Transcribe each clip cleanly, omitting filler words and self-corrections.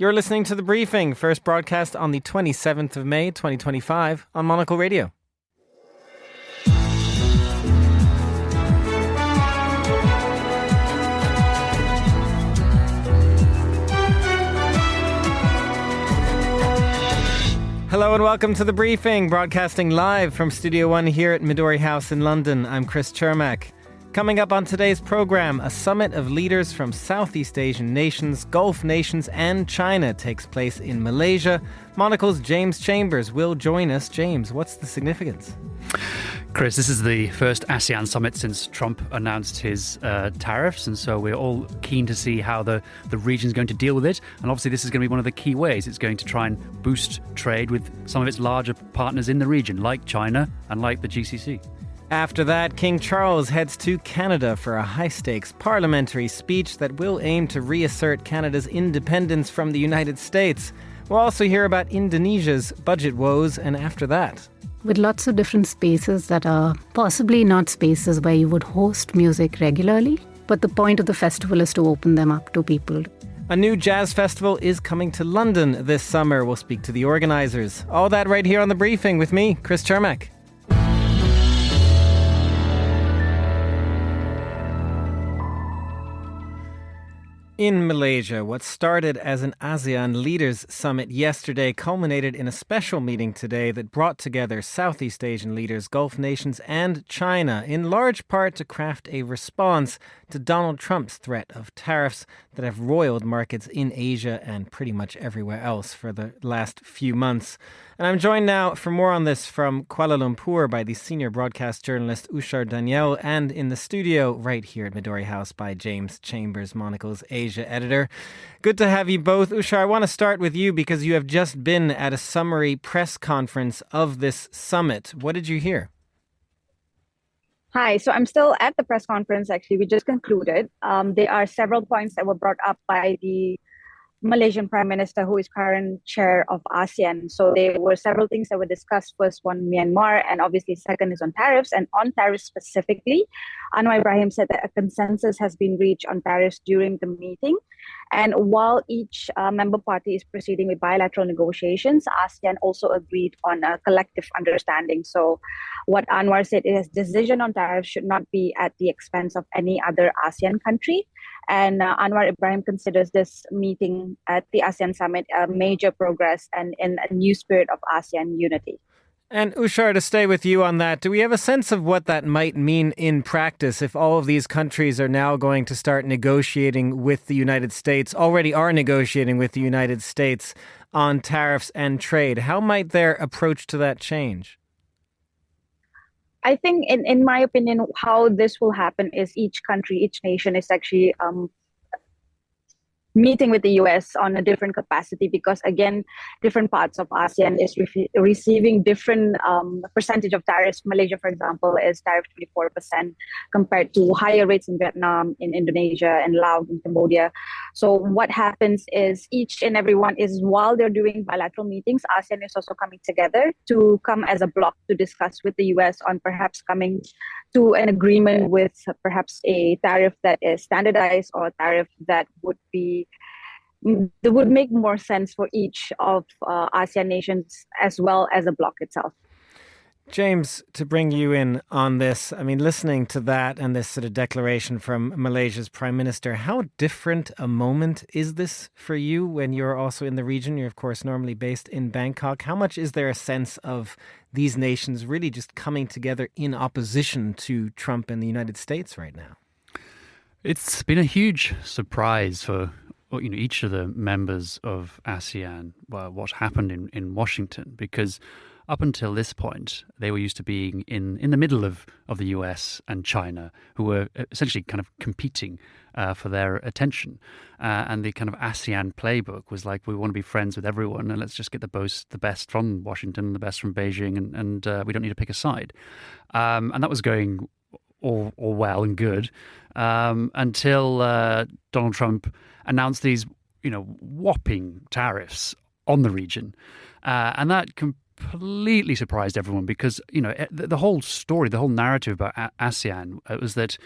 You're listening to The Briefing, first broadcast on the 27th of May, 2025 on Monocle Radio. Hello and welcome to The Briefing, broadcasting live from Studio One here at Midori House in London. I'm Chris Chermak. Coming up on today's program, a summit of leaders from Southeast Asian nations, Gulf nations and China takes place in Malaysia. Monocle's James Chambers will join us. James, what's the significance? Chris, this is the first ASEAN summit since Trump announced his tariffs, and so we're all keen to see how the region's going to deal with it. And obviously this is going to be one of the key ways it's going to try and boost trade with some of its larger partners in the region, like China and like the GCC. After that, King Charles heads to Canada for a high-stakes parliamentary speech that will aim to reassert Canada's independence from the United States. We'll also hear about Indonesia's budget woes, and after that, with lots of different spaces that are possibly not spaces where you would host music regularly, but the point of the festival is to open them up to people. A new jazz festival is coming to London this summer. We'll speak to the organisers. All that right here on The Briefing with me, Chris Chermak. In Malaysia, what started as an ASEAN Leaders Summit yesterday culminated in a special meeting today that brought together Southeast Asian leaders, Gulf nations and China, in large part to craft a response to Donald Trump's threat of tariffs that have roiled markets in Asia and pretty much everywhere else for the last few months. And I'm joined now for more on this from Kuala Lumpur by the senior broadcast journalist Ushar Daniel, and in the studio right here at Midori House by James Chambers, Monocle's Asia editor. Good to have you both. Ushar, I want to start with you because you have just been at a summary press conference of this summit. What did you hear? Hi, so I'm still at the press conference, actually. We just concluded. There are several points that were brought up by the Malaysian Prime Minister, who is current chair of ASEAN. So there were several things that were discussed. First one, Myanmar, and obviously second is on tariffs. And on tariffs specifically, Anwar Ibrahim said that a consensus has been reached on tariffs during the meeting. And while each member party is proceeding with bilateral negotiations, ASEAN also agreed on a collective understanding. So what Anwar said is decision on tariffs should not be at the expense of any other ASEAN country. And Anwar Ibrahim considers this meeting at the ASEAN summit a major progress and in a new spirit of ASEAN unity. And Ushar, to stay with you on that, do we have a sense of what that might mean in practice if all of these countries are now going to start negotiating with the United States, already are negotiating with the United States on tariffs and trade? How might their approach to that change? I think, in my opinion, how this will happen is each country, each nation is actually meeting with the US on a different capacity, because again, different parts of ASEAN is receiving different percentage of tariffs. Malaysia, for example, is tariffed 24% compared to higher rates in Vietnam, in Indonesia, and Laos, in Cambodia. So what happens is each and everyone is, while they're doing bilateral meetings, ASEAN is also coming together to come as a bloc to discuss with the US on perhaps coming to an agreement with perhaps a tariff that is standardized, or a tariff that would make more sense for each of ASEAN nations as well as a bloc itself. James, to bring you in on this, I mean, listening to that and this sort of declaration from Malaysia's Prime Minister, how different a moment is this for you when you're also in the region? You're, of course, normally based in Bangkok. How much is there a sense of these nations really just coming together in opposition to Trump and the United States right now? It's been a huge surprise for each of the members of ASEAN, what happened in Washington, because up until this point, they were used to being in the middle of the US and China, who were essentially kind of competing for their attention. And the kind of ASEAN playbook was like, we want to be friends with everyone, and let's just get the best from Washington, the best from Beijing, and we don't need to pick a side. And that was going all well and good until Donald Trump announced these, whopping tariffs on the region. And that completely surprised everyone, because the whole story, the whole narrative about ASEAN was that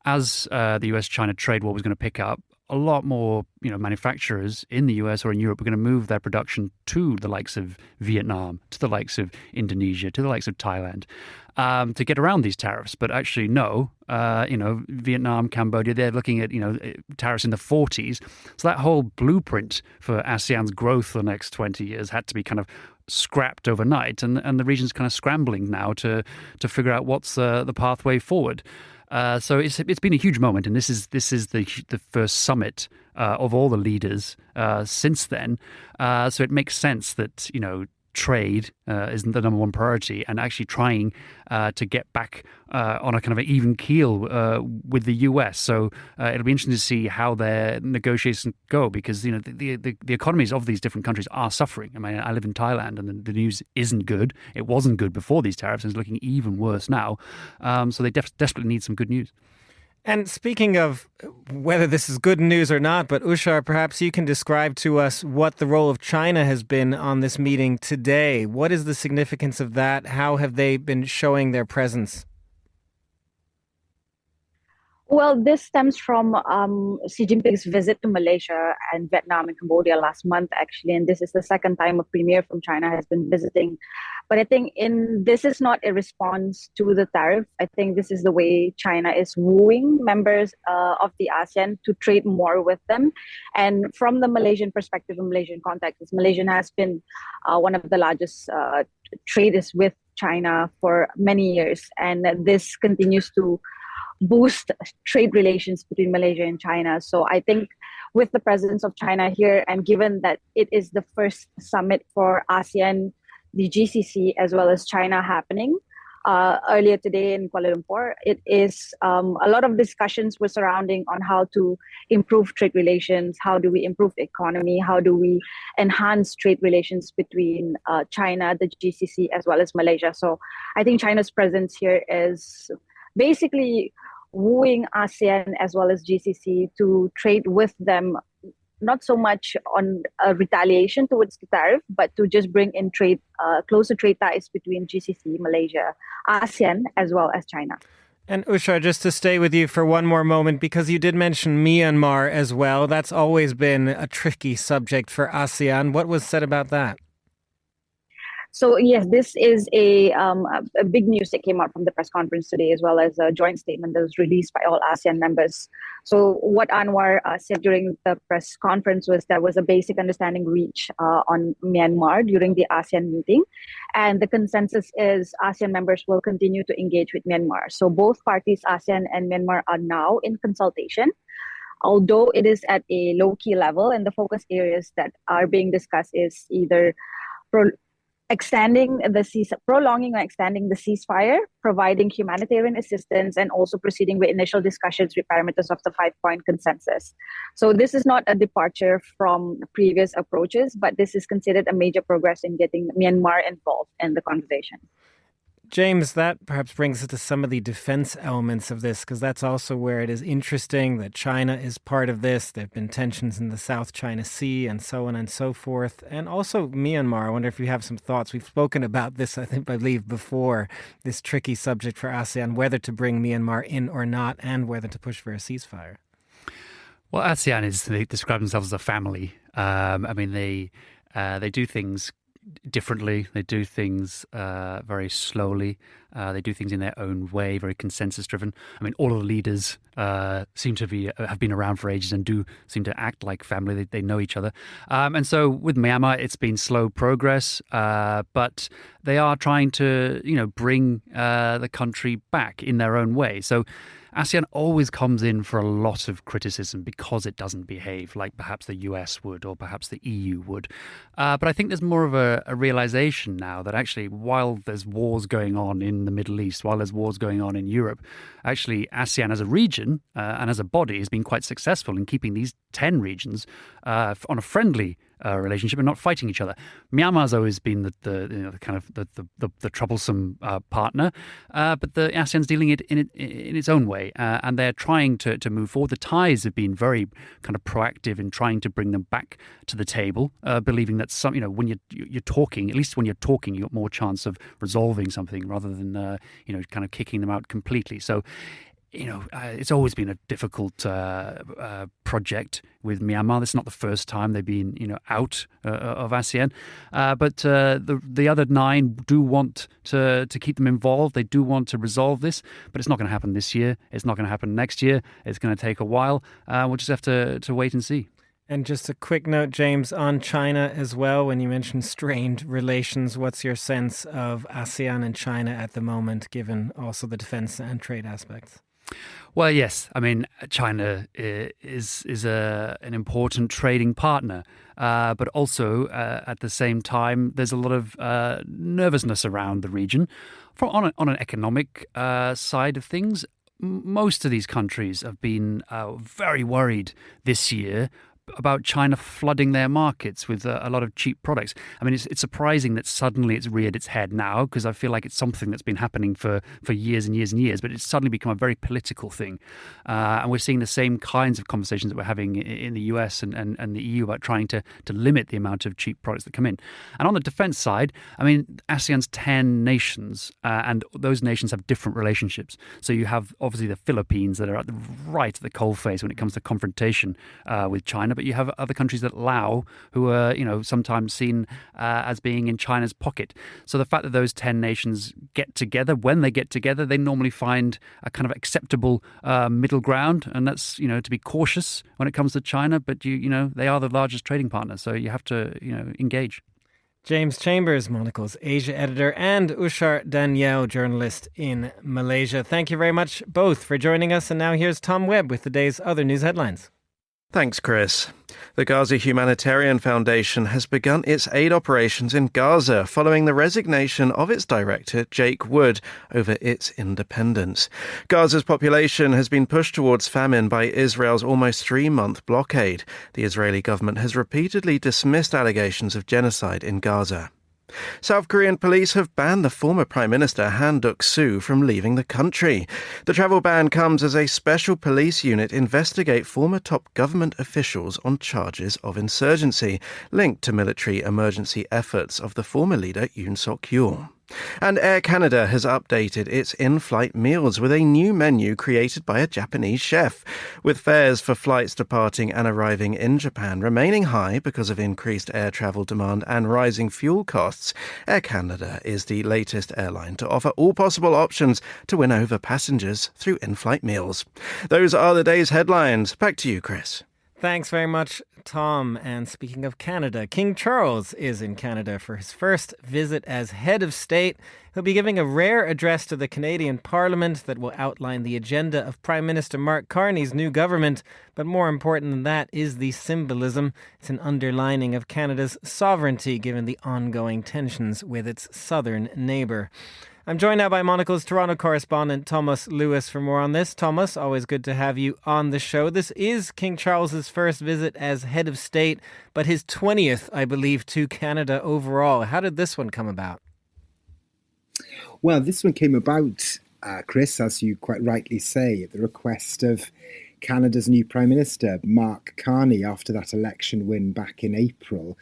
as the US-China trade war was going to pick up, a lot more, manufacturers in the US or in Europe are going to move their production to the likes of Vietnam, to the likes of Indonesia, to the likes of Thailand, to get around these tariffs. But actually, no, Vietnam, Cambodia, they're looking at, tariffs in the 40s. So that whole blueprint for ASEAN's growth for the next 20 years had to be kind of scrapped overnight. And the region's kind of scrambling now to figure out what's the pathway forward. So it's been a huge moment, and this is the first summit of all the leaders since then. So it makes sense that trade isn't the number one priority, and actually trying to get back on a kind of an even keel with the US. So it'll be interesting to see how their negotiations go, because the economies of these different countries are suffering. I mean, I live in Thailand, and the news isn't good. It wasn't good before these tariffs, and it's looking even worse now. So they desperately need some good news. And speaking of whether this is good news or not, but Ushar, perhaps you can describe to us what the role of China has been on this meeting today. What is the significance of that? How have they been showing their presence? Well, this stems from Xi Jinping's visit to Malaysia and Vietnam and Cambodia last month, actually. And this is the second time a premier from China has been visiting. But I think this is not a response to the tariff. I think this is the way China is wooing members of the ASEAN to trade more with them. And from the Malaysian perspective, in Malaysian context, Malaysia has been one of the largest traders with China for many years. And this continues to boost trade relations between Malaysia and China. So I think with the presence of China here, and given that it is the first summit for ASEAN, the GCC, as well as China happening earlier today in Kuala Lumpur, it is a lot of discussions were surrounding on how to improve trade relations, how do we improve the economy, how do we enhance trade relations between China, the GCC, as well as Malaysia. So I think China's presence here is basically wooing ASEAN as well as GCC to trade with them, not so much on a retaliation towards the tariff, but to just bring in trade, closer trade ties between GCC, Malaysia, ASEAN, as well as China. And Ushar, just to stay with you for one more moment, because you did mention Myanmar as well. That's always been a tricky subject for ASEAN. What was said about that? So yes, this is a big news that came out from the press conference today, as well as a joint statement that was released by all ASEAN members. So what Anwar said during the press conference was there was a basic understanding reached on Myanmar during the ASEAN meeting. And the consensus is ASEAN members will continue to engage with Myanmar. So both parties, ASEAN and Myanmar, are now in consultation, although it is at a low-key level. And the focus areas that are being discussed is either prolonging or extending the ceasefire, providing humanitarian assistance, and also proceeding with initial discussions with parameters of the 5-point consensus. So this is not a departure from previous approaches, but this is considered a major progress in getting Myanmar involved in the conversation. James, that perhaps brings us to some of the defense elements of this, because that's also where it is interesting that China is part of this. There have been tensions in the South China Sea and so on and so forth. And also Myanmar. I wonder if you have some thoughts. We've spoken about this, I believe, before, this tricky subject for ASEAN, whether to bring Myanmar in or not, and whether to push for a ceasefire. Well, ASEAN they describe themselves as a family. They do things differently. They do things very slowly. They do things in their own way, very consensus driven. I mean, all of the leaders seem to have been around for ages and do seem to act like family. They know each other. And so with Myanmar, it's been slow progress, but they are trying to, bring the country back in their own way. So ASEAN always comes in for a lot of criticism because it doesn't behave like perhaps the US would or perhaps the EU would. But I think there's more of a realization now that actually, while there's wars going on in the Middle East, while there's wars going on in Europe, actually ASEAN as a region and as a body has been quite successful in keeping these 10 regions on a friendly relationship and not fighting each other. Myanmar's always been the troublesome partner, but the ASEAN's dealing it in its own way, and they're trying to move forward. The Thais have been very kind of proactive in trying to bring them back to the table, believing that when you're talking, at least when you're talking, you got more chance of resolving something rather than kind of kicking them out completely. So it's always been a difficult project with Myanmar. This is not the first time they've been, out of ASEAN. But the other 9 do want to keep them involved. They do want to resolve this, but it's not going to happen this year. It's not going to happen next year. It's going to take a while. We'll just have to wait and see. And just a quick note, James, on China as well. When you mentioned strained relations, what's your sense of ASEAN and China at the moment, given also the defense and trade aspects? Well, yes. I mean, China is an important trading partner, but also at the same time, there's a lot of nervousness around the region. On an economic side of things, most of these countries have been very worried this year about China flooding their markets with a lot of cheap products. I mean, it's surprising that suddenly it's reared its head now, because I feel like it's something that's been happening for years and years and years, but it's suddenly become a very political thing. And we're seeing the same kinds of conversations that we're having in the US and the EU about trying to limit the amount of cheap products that come in. And on the defense side, I mean, ASEAN's 10 nations, and those nations have different relationships. So you have obviously the Philippines that are right at the coalface when it comes to confrontation with China, but you have other countries like Laos who are, sometimes seen as being in China's pocket. So the fact that those 10 nations get together, when they get together, they normally find a kind of acceptable middle ground, and that's, to be cautious when it comes to China, but they are the largest trading partner, so you have to, engage. James Chambers, Monocle's Asia editor, and Ushar Danielle, journalist in Malaysia. Thank you very much both for joining us. And now here's Tom Webb with the day's other news headlines. Thanks, Chris. The Gaza Humanitarian Foundation has begun its aid operations in Gaza following the resignation of its director, Jake Wood, over its independence. Gaza's population has been pushed towards famine by Israel's almost 3-month blockade. The Israeli government has repeatedly dismissed allegations of genocide in Gaza. South Korean police have banned the former Prime Minister Han Duck-soo from leaving the country. The travel ban comes as a special police unit investigate former top government officials on charges of insurgency linked to military emergency efforts of the former leader Yoon Suk-yeol. And Air Canada has updated its in-flight meals with a new menu created by a Japanese chef. With fares for flights departing and arriving in Japan remaining high because of increased air travel demand and rising fuel costs, Air Canada is the latest airline to offer all possible options to win over passengers through in-flight meals. Those are the day's headlines. Back to you, Chris. Thanks very much, Tom. And speaking of Canada, King Charles is in Canada for his first visit as head of state. He'll be giving a rare address to the Canadian Parliament that will outline the agenda of Prime Minister Mark Carney's new government. But more important than that is the symbolism. It's an underlining of Canada's sovereignty given the ongoing tensions with its southern neighbour. I'm joined now by Monocle's Toronto correspondent Thomas Lewis for more on this. Thomas, always good to have you on the show. This is King Charles's first visit as head of state, but his 20th, I believe, to Canada overall. How did this one come about? Well, this one came about, Chris, as you quite rightly say, at the request of Canada's new Prime Minister, Mark Carney, after that election win back in April.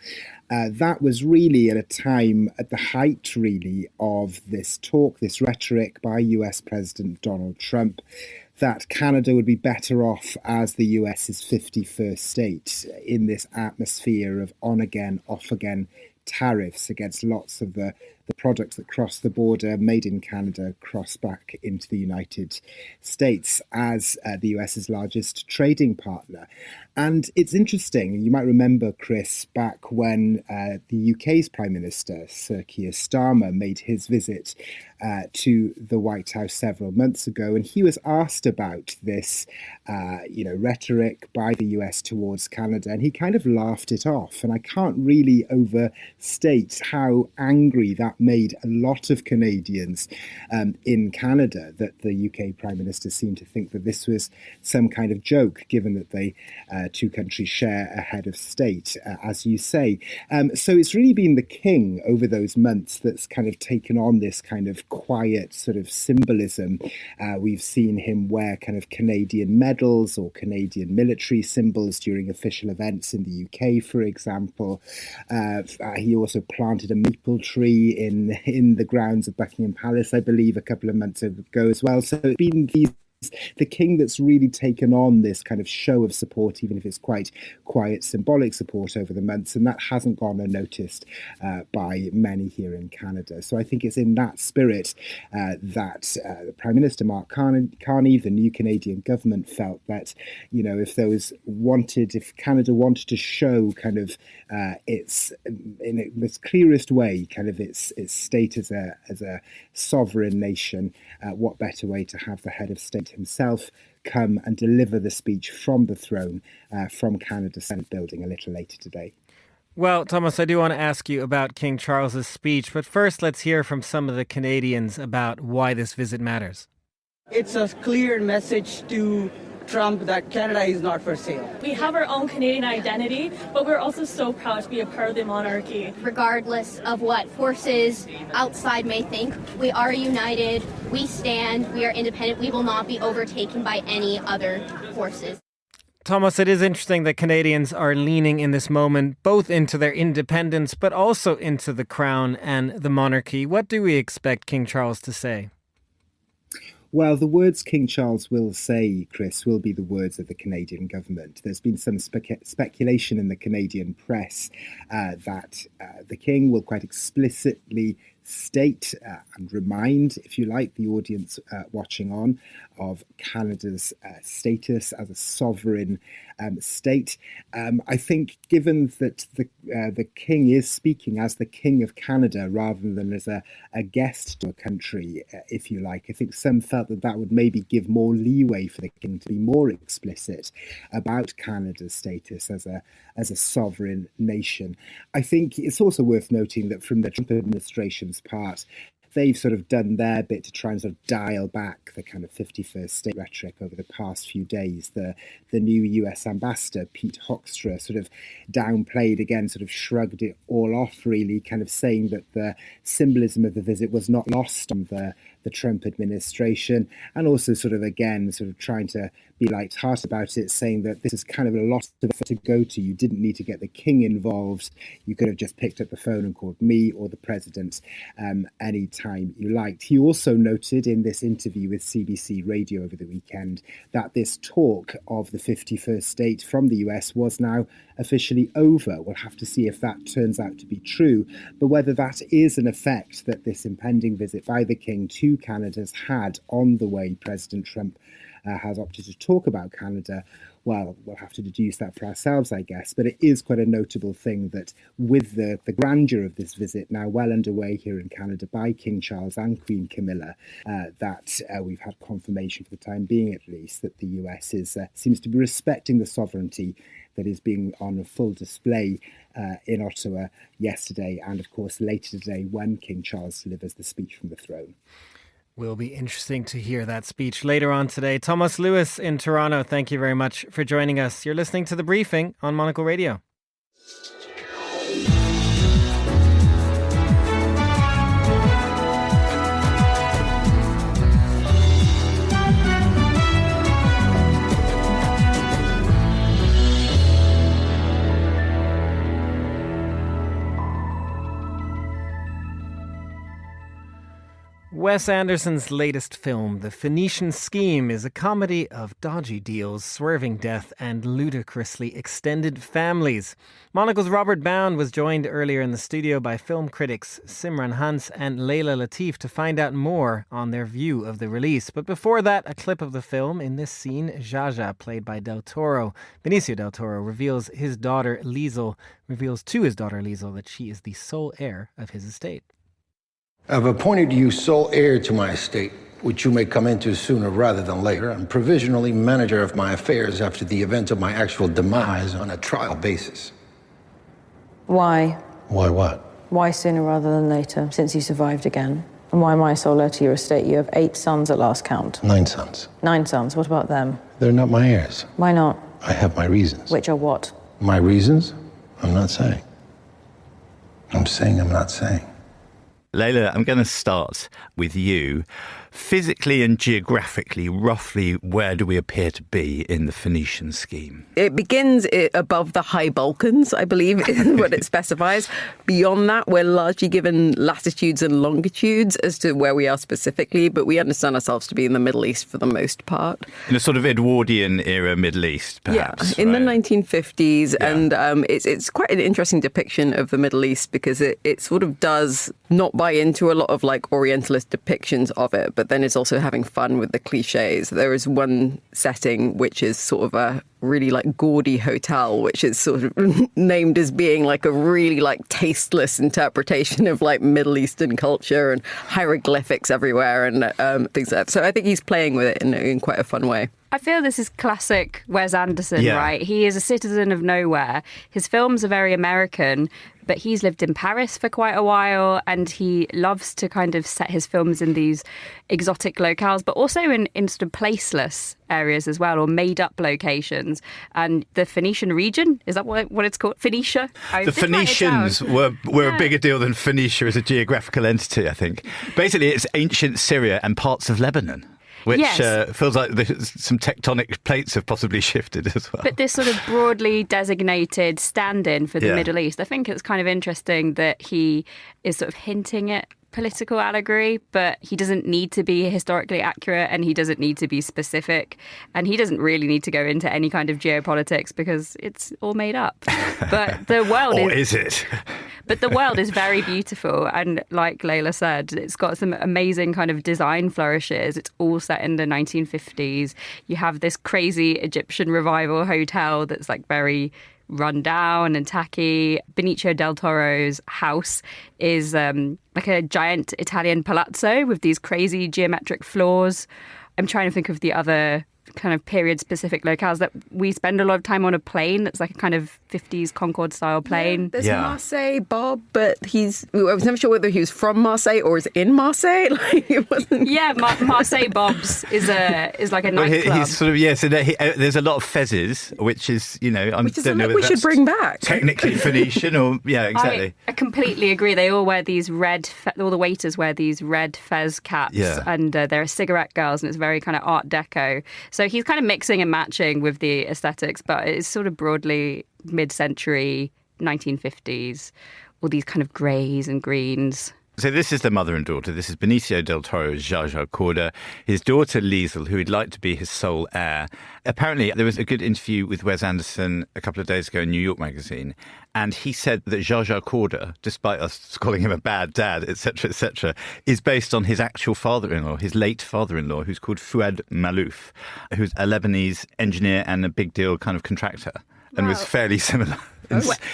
That was really at a time, at the height really, of this talk, this rhetoric by US President Donald Trump, that Canada would be better off as the US's 51st state in this atmosphere of on-again, off-again tariffs against lots of the products that cross the border, made in Canada, cross back into the United States as the US's largest trading partner. And it's interesting, you might remember, Chris, back when the UK's Prime Minister, Sir Keir Starmer, made his visit to the White House several months ago, and he was asked about this, rhetoric by the US towards Canada, and he kind of laughed it off. And I can't really overstate how angry that made a lot of Canadians in Canada, that the UK Prime Minister seemed to think that this was some kind of joke, given that they two countries share a head of state, as you say. So it's really been the king over those months that's kind of taken on this kind of quiet sort of symbolism. We've seen him wear kind of Canadian medals or Canadian military symbols during official events in the UK, for example. He also planted a maple tree in the grounds of Buckingham Palace, I believe, a couple of months ago as well. So it's been these the king that's really taken on this kind of show of support, even if it's quite quiet, symbolic support over the months, and that hasn't gone unnoticed by many here in Canada. So I think it's in that spirit that the Prime Minister, Mark Carney, the new Canadian government felt that, if Canada wanted to show kind of its, in its clearest way, kind of its state as a sovereign nation, what better way to have the head of state himself come and deliver the speech from the throne from Canada Senate building a little later today. Well, Thomas, I do want to ask you about King Charles's speech, but first let's hear from some of the Canadians about why this visit matters. It's a clear message to Trump that Canada is not for sale. We have our own Canadian identity, but we're also so proud to be a part of the monarchy. Regardless of what forces outside may think, we are united, we stand, we are independent, we will not be overtaken by any other forces. Thomas, it is interesting that Canadians are leaning in this moment both into their independence, but also into the crown and the monarchy. What do we expect King Charles to say? Well, the words King Charles will say, Chris, will be the words of the Canadian government. There's been some speculation in the Canadian press that the King will quite explicitly state and remind, if you like, the audience watching on of Canada's status as a sovereign state. I think given that the King is speaking as the King of Canada rather than as a guest to a country, if you like, I think some felt that would maybe give more leeway for the King to be more explicit about Canada's status as a sovereign nation. I think it's also worth noting that from the Trump administration's part, they've sort of done their bit to try and sort of dial back the kind of 51st state rhetoric over the past few days. The new US ambassador, Pete Hoekstra, sort of downplayed again, sort of shrugged it all off, really, kind of saying that the symbolism of the visit was not lost on the Trump administration, and also sort of again sort of trying to be light-hearted about it, saying that this is kind of a lot of effort to go to. You didn't need to get the King involved. You could have just picked up the phone and called me or the President any time you liked. He also noted in this interview with CBC Radio over the weekend that this talk of the 51st state from the US was now officially over. We'll have to see if that turns out to be true, but whether that is an effect that this impending visit by the King to Canada's had on the way President Trump has opted to talk about Canada, well, we'll have to deduce that for ourselves, I guess. But it is quite a notable thing that with the grandeur of this visit now well underway here in Canada by King Charles and Queen Camilla, that we've had confirmation for the time being, at least, that the US seems to be respecting the sovereignty that is being on full display in Ottawa yesterday and, of course, later today when King Charles delivers the speech from the throne. Will be interesting to hear that speech later on today. Thomas Lewis in Toronto, thank you very much for joining us. You're listening to The Briefing on Monocle Radio. Wes Anderson's latest film, The Phoenician Scheme, is a comedy of dodgy deals, swerving death, and ludicrously extended families. Monocle's Robert Bound was joined earlier in the studio by film critics Simran Hans and Layla Latif to find out more on their view of the release. But before that, a clip of the film. In this scene, Jaja, played by Benicio del Toro, reveals to his daughter Liesl that she is the sole heir of his estate. I've appointed you sole heir to my estate, which you may come into sooner rather than later, and provisionally manager of my affairs after the event of my actual demise on a trial basis. Why? Why what? Why sooner rather than later, since you survived again? And why am I sole heir to your estate? You have 8 sons at last count. 9 sons. 9 sons, what about them? They're not my heirs. Why not? I have my reasons. Which are what? My reasons? I'm not saying. I'm saying I'm not saying. Layla, I'm going to start with you. physically and geographically, roughly, where do we appear to be in the Phoenician scheme? It begins above the high Balkans, I believe, is what it specifies. Beyond that, we're largely given latitudes and longitudes as to where we are specifically, but we understand ourselves to be in the Middle East for the most part. In a sort of Edwardian era Middle East, perhaps. Yeah, in the 1950s. Yeah. And it's quite an interesting depiction of the Middle East because it sort of does not buy into a lot of like Orientalist depictions of it, but then it's also having fun with the cliches. There is one setting which is sort of a really like gaudy hotel, which is sort of named as being like a really like tasteless interpretation of like Middle Eastern culture and hieroglyphics everywhere and things like that. So I think he's playing with it in quite a fun way. I feel this is classic Wes Anderson, right? He is a citizen of nowhere. His films are very American, but he's lived in Paris for quite a while and he loves to kind of set his films in these exotic locales, but also in sort of placeless areas as well, or made-up locations. And the Phoenician region, is that what it's called? Phoenicia? The Phoenicians were a bigger deal than Phoenicia as a geographical entity, I think. Basically, it's ancient Syria and parts of Lebanon. Which feels like some tectonic plates have possibly shifted as well. But this sort of broadly designated stand-in for the Middle East, I think it's kind of interesting that he is sort of hinting at political allegory, but he doesn't need to be historically accurate and he doesn't need to be specific and he doesn't really need to go into any kind of geopolitics because it's all made up. But the world is it? But the world is very beautiful and like Layla said, it's got some amazing kind of design flourishes. It's all set in the 1950s. You have this crazy Egyptian revival hotel that's like very run down and tacky. Benicio del Toro's house is like a giant Italian palazzo with these crazy geometric floors. I'm trying to think of the other kind of period-specific locales that we spend a lot of time on a plane that's like a kind of 50s Concorde-style plane. Yeah, there's Marseille Bob, but I was never sure whether he was from Marseille or is in Marseille. Like it wasn't. Yeah, Marseille Bob's is like a nightclub. He's sort of so there's a lot of fezzes, which is I don't know we should bring back. Technically Phoenician, or exactly. I completely agree. They all wear these all the waiters wear these red fez caps, and they're cigarette girls, and it's very kind of Art Deco. So he's kind of mixing and matching with the aesthetics, but it's sort of broadly mid-century, 1950s, all these kind of greys and greens. So this is the mother and daughter. This is Benicio del Toro's Zsa Zsa Corda, his daughter Liesl, who he'd like to be his sole heir. Apparently, there was a good interview with Wes Anderson a couple of days ago in New York Magazine, and he said that Zsa Zsa Corda, despite us calling him a bad dad, etc., is based on his actual father-in-law, his late father-in-law, who's called Fouad Malouf, who's a Lebanese engineer and a big deal kind of contractor, and was fairly similar.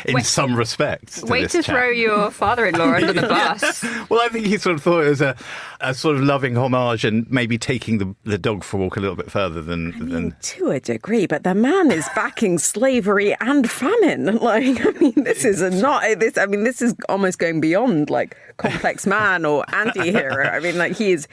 In some respects. Way to throw your father-in-law under the bus. Well, I think he sort of thought it was a sort of loving homage and maybe taking the dog for a walk a little bit further than... To a degree, but the man is backing slavery and famine. This is almost going beyond like complex man or anti-hero. He's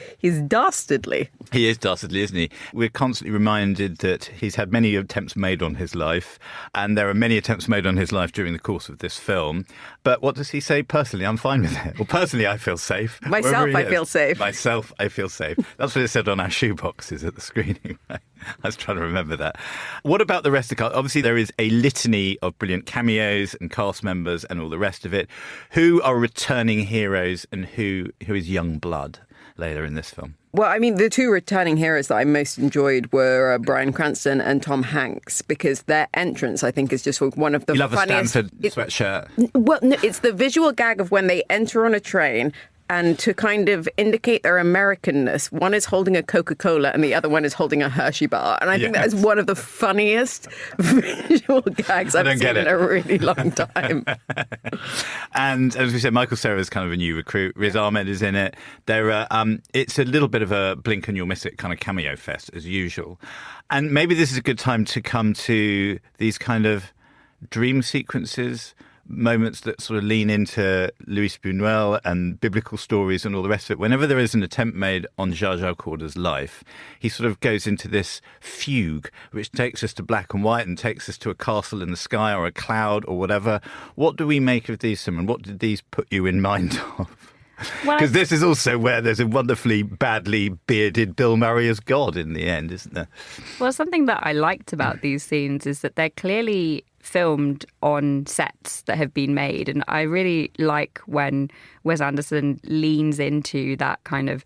dastardly. He is dastardly, isn't he? We're constantly reminded that he's had many attempts made on his life, and there are many attempts made on his life during the course of this film. But what does he say? Personally, I'm fine with it. Well, personally, I feel safe. Myself, I feel safe. Myself, I feel safe. That's what it said on our shoeboxes at the screening. I was trying to remember that. What about the rest of the cast? Obviously, there is a litany of brilliant cameos and cast members and all the rest of it. Who are returning heroes and who is young blood later in this film? Well, the two returning heroes that I most enjoyed were Bryan Cranston and Tom Hanks, because their entrance, I think, is just one of the funniest. You love a Stanford sweatshirt. Well, no, it's the visual gag of when they enter on a train, and to kind of indicate their Americanness, one is holding a Coca-Cola and the other one is holding a Hershey bar. And I think that is one of the funniest visual gags I've seen in a really long time. And as we said, Michael Cera is kind of a new recruit. Riz Ahmed is in it. It's a little bit of a blink and you'll miss it kind of cameo fest, as usual. And maybe this is a good time to come to these kind of dream sequences, moments that sort of lean into Luis Buñuel and biblical stories and all the rest of it. Whenever there is an attempt made on Zsa Zsa Corda's life, he sort of goes into this fugue, which takes us to black and white and takes us to a castle in the sky or a cloud or whatever. What do we make of these, Simon? What did these put you in mind of? Because this is also where there's a wonderfully badly bearded Bill Murray as God in the end, isn't there? Well, something that I liked about these scenes is that they're clearly filmed on sets that have been made. And I really like when Wes Anderson leans into that kind of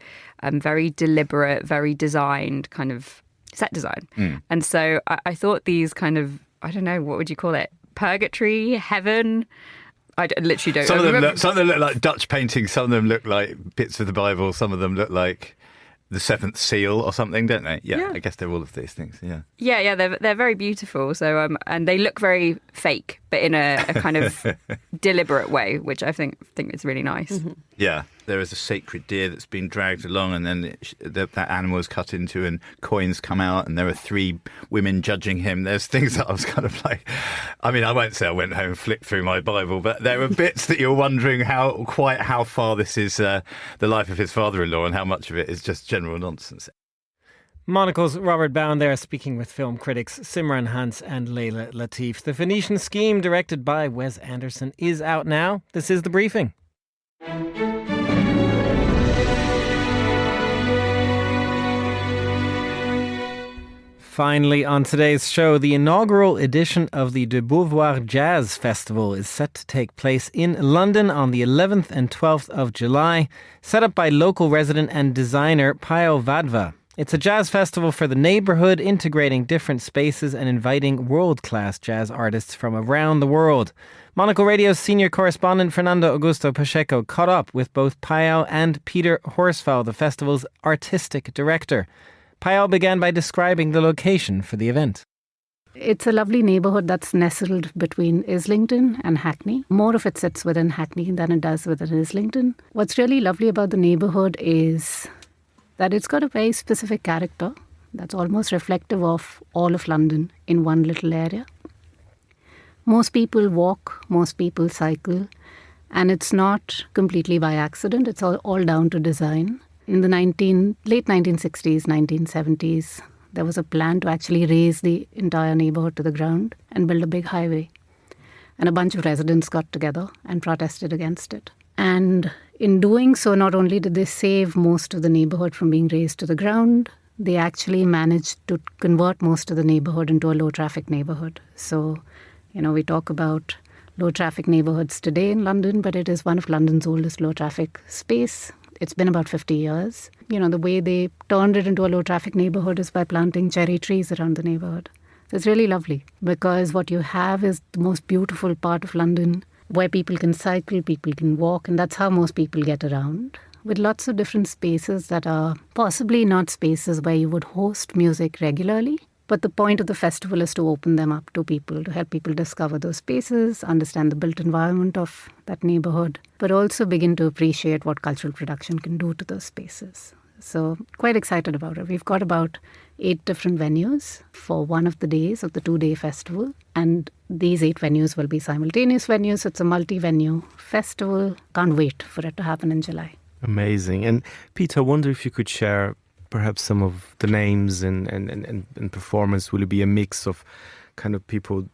very deliberate, very designed kind of set design. And so I thought these kind of, I don't know, what would you call it? Purgatory, heaven? I literally don't know. Some of them look like Dutch paintings, some of them look like bits of the Bible, some of them look like the seventh seal or something, don't they? Yeah, I guess they're all of these things, Yeah, they're very beautiful. So and they look very fake, but in a kind of deliberate way, which I think is really nice. Mm-hmm. Yeah, there is a sacred deer that's been dragged along, and then that animal is cut into, and coins come out, and there are 3 women judging him. There's things that I was kind of like, I mean, I won't say I went home and flipped through my Bible, but there are bits that you're wondering how far this is the life of his father-in-law, and how much of it is just general nonsense. Monocle's Robert Bound there speaking with film critics Simran Hans and Layla Latif. The Phoenician Scheme, directed by Wes Anderson, is out now. This is The Briefing. Finally, on today's show, the inaugural edition of the De Beauvoir Jazz Festival is set to take place in London on the 11th and 12th of July, set up by local resident and designer Payo Vadva. It's a jazz festival for the neighbourhood, integrating different spaces and inviting world-class jazz artists from around the world. Monocle Radio's senior correspondent Fernando Augusto Pacheco caught up with both Payo and Peter Horsfall, the festival's artistic director. Payo began by describing the location for the event. It's a lovely neighbourhood that's nestled between Islington and Hackney. More of it sits within Hackney than it does within Islington. What's really lovely about the neighbourhood is that it's got a very specific character that's almost reflective of all of London in one little area. Most people walk, most people cycle, and it's not completely by accident. It's all down to design. In the late 1960s, 1970s, there was a plan to actually raise the entire neighbourhood to the ground and build a big highway. And a bunch of residents got together and protested against it. And in doing so, not only did they save most of the neighbourhood from being razed to the ground, they actually managed to convert most of the neighbourhood into a low-traffic neighbourhood. So, we talk about low-traffic neighbourhoods today in London, but it is one of London's oldest low-traffic space. It's been about 50 years. The way they turned it into a low-traffic neighbourhood is by planting cherry trees around the neighbourhood. So it's really lovely because what you have is the most beautiful part of London where people can cycle, people can walk, and that's how most people get around, with lots of different spaces that are possibly not spaces where you would host music regularly. But the point of the festival is to open them up to people, to help people discover those spaces, understand the built environment of that neighbourhood, but also begin to appreciate what cultural production can do to those spaces. So quite excited about it. We've got about 8 different venues for one of the days of the 2-day festival. And these 8 venues will be simultaneous venues. It's a multi-venue festival. Can't wait for it to happen in July. Amazing. And Peter, I wonder if you could share perhaps some of the names and performance. Will it be a mix of kind of people,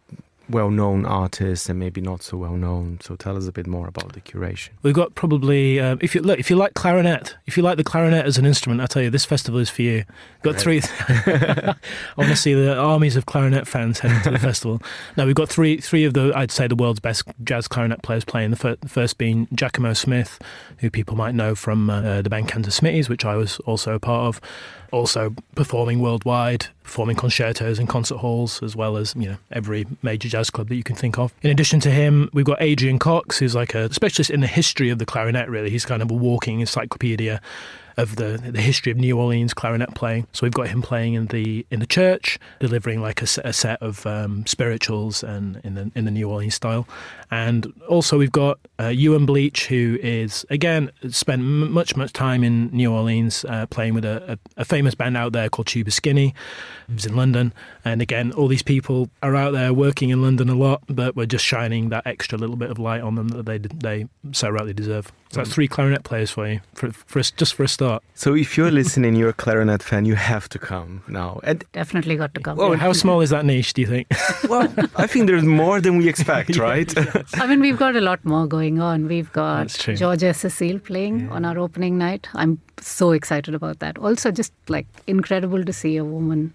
well-known artists and maybe not so well-known? So tell us a bit more about the curation. We've got probably, if you like clarinet, if you like the clarinet as an instrument, I tell you, this festival is for you. Got 3. I want to see the armies of clarinet fans heading to the festival. Now, we've got three of the, I'd say, the world's best jazz clarinet players playing. The first being Giacomo Smith, who people might know from the band Cantor Smitties, which I was also a part of. Also performing worldwide, performing concertos in concert halls, as well as every major jazz club that you can think of. In addition to him, we've got Adrian Cox, who's like a specialist in the history of the clarinet. Really, he's kind of a walking encyclopedia of the history of New Orleans clarinet playing. So we've got him playing in the church, delivering like a set of spirituals and in the New Orleans style. And also we've got Ewan Bleach, who is again spent much time in New Orleans playing with a famous band out there called Tuba Skinny. He was in London, and again all these people are out there working in London a lot, but we're just shining that extra little bit of light on them that they so rightly deserve. So that's 3 clarinet players for you for a start. start. So if you're listening, you're a clarinet fan, you have to come now. And definitely got to come. Oh, how small is that niche, do you think? Well, I think there's more than we expect, right? I mean, we've got a lot more going on. We've got Georgia Cecile playing on our opening night. I'm so excited about that. Also, just like incredible to see a woman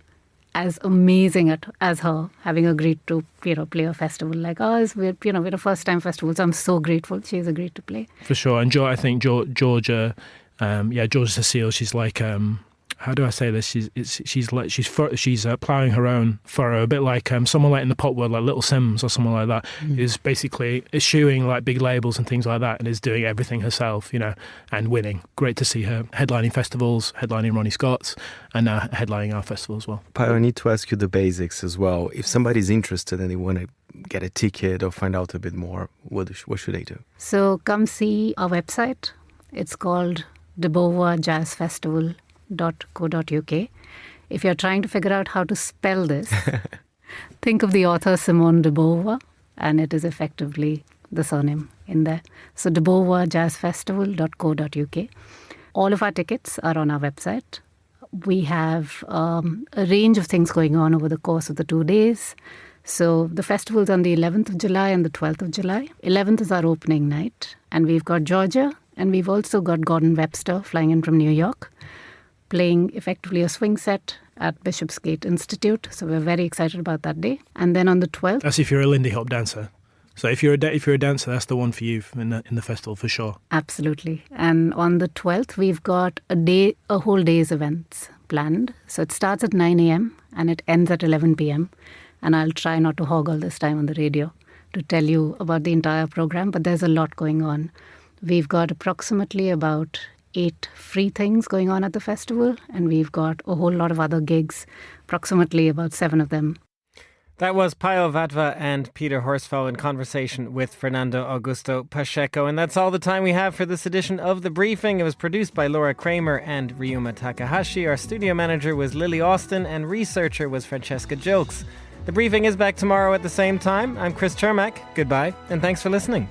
as amazing as her having agreed to play a festival like ours. We're a first time festival, so I'm so grateful she's agreed to play. For sure. And I think Georgia, Georgia Cecile, she's like how do I say this? She's ploughing her own furrow, a bit like someone like in the pop world, like Little Sims or someone like that, is basically eschewing like big labels and things like that, and is doing everything herself, and winning. Great to see her headlining festivals, headlining Ronnie Scott's, and now headlining our festival as well. Pio, I need to ask you the basics as well. If somebody's interested and they want to get a ticket or find out a bit more, what should they do? So come see our website. It's called debovajazzfestival.co.uk. If you're trying to figure out how to spell this, think of the author Simone de Beauvoir, and it is effectively the surname in there. So debovajazzfestival.co.uk. All of our tickets are on our website. We have a range of things going on over the course of the 2 days. So the festival's on the 11th of July and the 12th of July. 11th is our opening night, and we've got Georgia, and we've also got Gordon Webster flying in from New York, playing effectively a swing set at Bishopsgate Institute. So we're very excited about that day. And then on the 12th... That's if you're a Lindy Hop dancer. So if you're a dancer, that's the one for you in the festival for sure. Absolutely. And on the 12th, we've got a whole day's events planned. So it starts at 9 a.m. and it ends at 11 p.m. And I'll try not to hog all this time on the radio to tell you about the entire program, but there's a lot going on. We've got approximately about 8 free things going on at the festival, and we've got a whole lot of other gigs, approximately about 7 of them. That was Pio Vadva and Peter Horsfall in conversation with Fernando Augusto Pacheco. And that's all the time we have for this edition of The Briefing. It was produced by Laura Kramer and Ryuma Takahashi. Our studio manager was Lily Austin and researcher was Francesca Jilks. The Briefing is back tomorrow at the same time. I'm Chris Chermak. Goodbye, and thanks for listening.